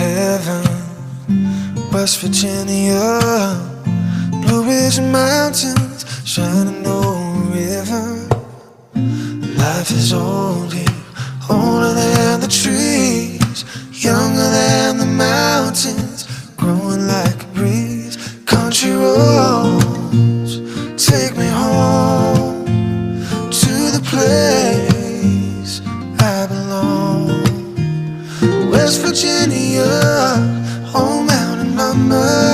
heaven, West Virginia. Blue Ridge Mountains, shining over a river. Life is old here, older than the trees, younger than the mountains, growing like a breeze. Country roads take me home to the place I belong. West Virginia, home out in my mind.